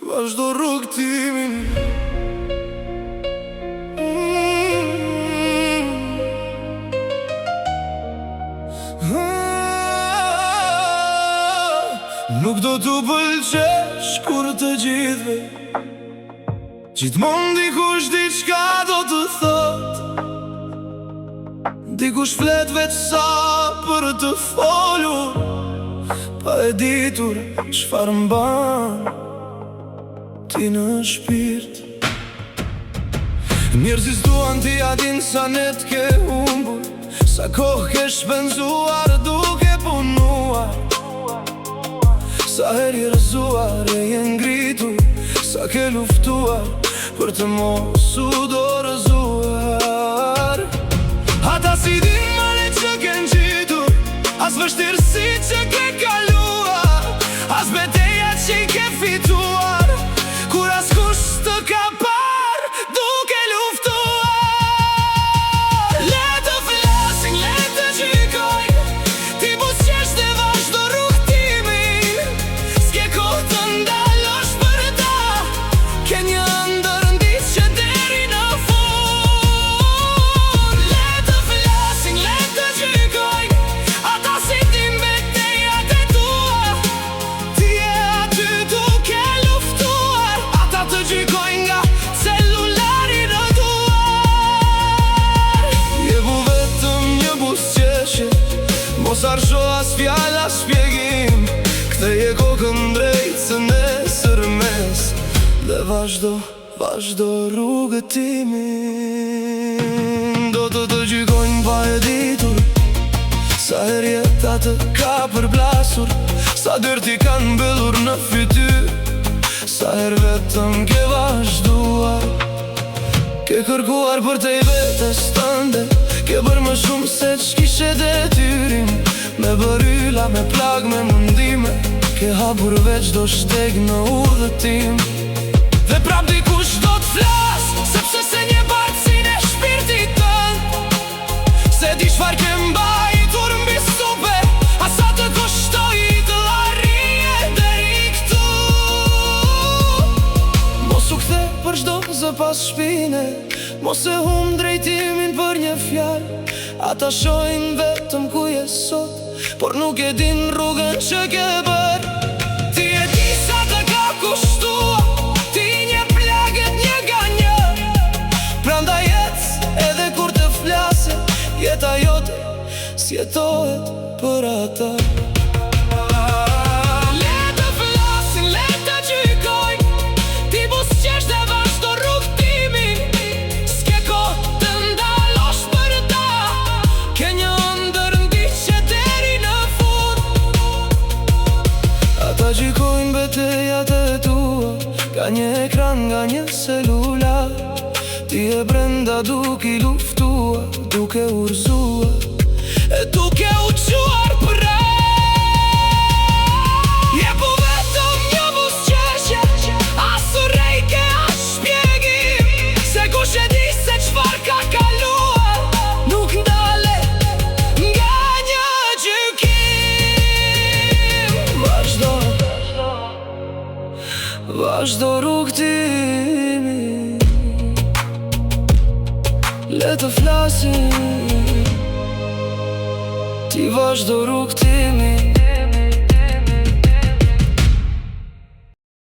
vazhdo rrugtimin. Nuk do t'u pëlqesh kur të gjithve, gjithmonë dikush diçka do të thot, dikush flet veç sa për të folur, pa e ditur çfarë mban ti në shpirt. Njerëzit duan ti a din sa ne t'ke humbur, sa kohë ke shpenzuar duke punuar, sa herë i rëzuar e je ngritur, sa ke luftuar për të mos u dorëzuar. Ata si din male që ken gjitur, as vështirësi që ke kaluar, as beteja që i ke fituar, kur askush të ka par duke luftuar. Le të flasin, le të gjykojnë, ti buzëqesh dhe vazhdo rrugtimin, s'ke kohë të ndalosh për ta, ke një ndërndis që deri në fund. Le të flasin, le të gjykojnë, ata si din betejat e tua, ti e aty duke luftuar, ata të gjykojnë nga celulari në duar. Jebu vetëm një buzëqeshje, mos arsho as fjall as shpjegim, ktheje kokën drejt së nesër mes, dhe vazhdo rrugëtimin. Do të gjykojnë pa e ditur, sa herë jeta të ka përblasur, sa dyrt ti kanë mbyllur në fytyr, sa herë vetëm ke vazhduar, ke kërkuar për te i vetes tënde, ke bërë më shumë se ç'kishe detyrim, me bërylla, me plag, me mundime, ke hapur veç do shteg në udhëtim. Dhe prap dikush do t'flas, sepse se një bartësin e shpirtit tënd, se di çfarë ke mbajtur mbi stupe, asa të kushtoj të arije deri këtu. Mos u kthe për çdo zë pas shpine, mos e hum drejtimin për një fjalë, ata shohin vetëm ku je sot, por nuk e din rrugën që ke bër. Ti e di sa të ka kushtua, ti një plagët një nga një, prandaj ec edhe kur të flase, jeta jote s'jetohet për ata. Le të flasin, le të gjykojnë, ti buzëqesh dhe vazhdo rrugtimin, s'ke kohë të ndalosh për ta, ke një ndërndis që deri në fund. Ata gjykojnë betejat e tua, ka një ekran nga një celular, ti e brenda duke i luftua, duke urzua, e duke u quar pra. Jebu vetëm një buzëqeshje, as urrejke as shpjegim, se kush e di se çfarë ka kaluar, nuk ndale nga një gjykim. Vazhdo rrugtimin, le të flasin, ti vazhdo rrugtimin.